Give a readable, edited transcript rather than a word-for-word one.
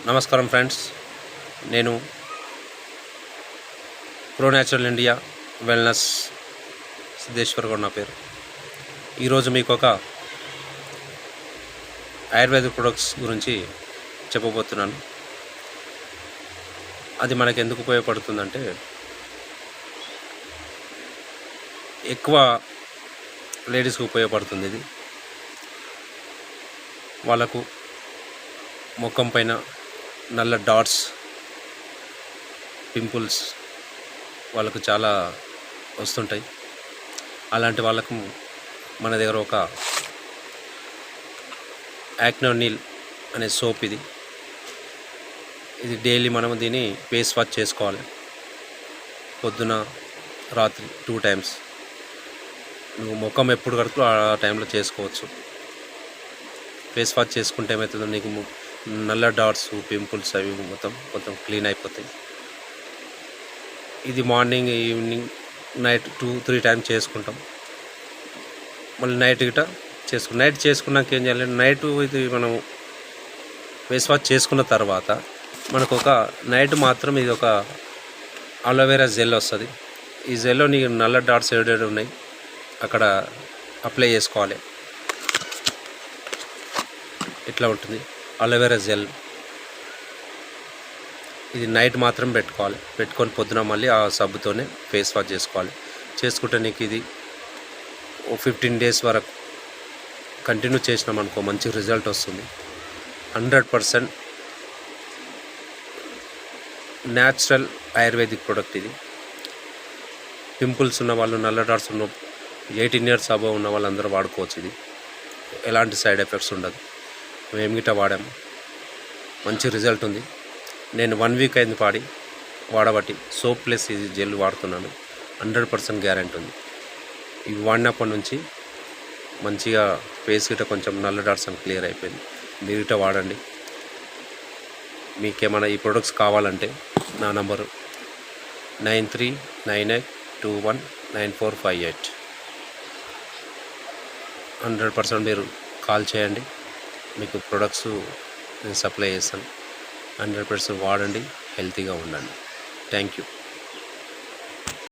నమస్కారం ఫ్రెండ్స్, నేను pro natural India wellness Siddheshwar Goud నా పేరు. ఈరోజు మీకు ఒక ఆయుర్వేదిక్ ప్రొడక్ట్స్ గురించి చెప్పబోతున్నాను. అది మనకు ఎందుకు ఉపయోగపడుతుందంటే, ఎక్కువ లేడీస్కి ఉపయోగపడుతుంది. ఇది వాళ్ళకు ముఖం పైన నల్ల డాట్స్, పింపుల్స్ వాళ్ళకు చాలా వస్తుంటాయి. అలాంటి వాళ్ళకు మన దగ్గర ఒక యాక్నో నీల్ అనే సోప్ ఇది డైలీ మనం దీన్ని ఫేస్ వాష్ చేసుకోవాలి. పొద్దున రాత్రి 2 times. నువ్వు ముఖం ఎప్పుడు కడుపులో ఆ టైంలో చేసుకోవచ్చు. ఫేస్ వాష్ చేసుకుంటే ఏమవుతుందో నీకు నల్ల డాట్స్, పింపుల్స్ అవి మొత్తం క్లీన్ అయిపోతాయి. ఇది మార్నింగ్, ఈవినింగ్, నైట్ 2-3 times చేసుకుంటాం. మళ్ళీ నైట్ నైట్ చేసుకున్నాక ఏం చేయాలి, నైట్ ఇది మనం ఫేస్ వాష్ చేసుకున్న తర్వాత మనకు ఒక నైట్ మాత్రం ఇది ఒక అలోవెరా జెల్ వస్తుంది. ఈ జెల్లో నీకు నల్ల డాట్స్ ఏడేడు ఉన్నాయి అక్కడ అప్లై చేసుకోవాలి. ఇట్లా ఉంటుంది అలోవెరా జెల్. ఇది నైట్ మాత్రం పెట్టుకొని పొద్దున మళ్ళీ ఆ సబ్బుతోనే ఫేస్ వాష్ చేసుకుంటే నీకు ఇది 15 days వరకు కంటిన్యూ చేసినాం అనుకో, మంచి రిజల్ట్ వస్తుంది. 100% న్యాచురల్ ఆయుర్వేదిక్ ప్రోడక్ట్ ఇది. పింపుల్స్ ఉన్న వాళ్ళు, నల్ల డాట్స్ ఉన్న 18 years అబవ్ ఉన్న వాళ్ళందరూ వాడుకోవచ్చు. ఇది ఎలాంటి సైడ్ ఎఫెక్ట్స్ ఉండదు. మేము గిట్ట వాడాము, మంచి రిజల్ట్ ఉంది. నేను 1 week అయింది వాడబట్టి సోప్ ప్లస్ ఇది జెల్ వాడుతున్నాను. 100% గ్యారెంటీ ఉంది. ఇవి వాడినప్పటి నుంచి మంచిగా ఫేస్ గిట్ట కొంచెం నల్ల డాట్స్ అని క్లియర్ అయిపోయింది. మీరు గిట్ట వాడండి. మీకేమైనా ఈ ప్రొడక్ట్స్ కావాలంటే నా నంబరు 9398219458. 100% మీరు కాల్ చేయండి, మీకు ప్రొడక్ట్స్ నేను సప్లై చేస్తాను. 100% వాడండి, హెల్తీగా ఉండండి. Thank you.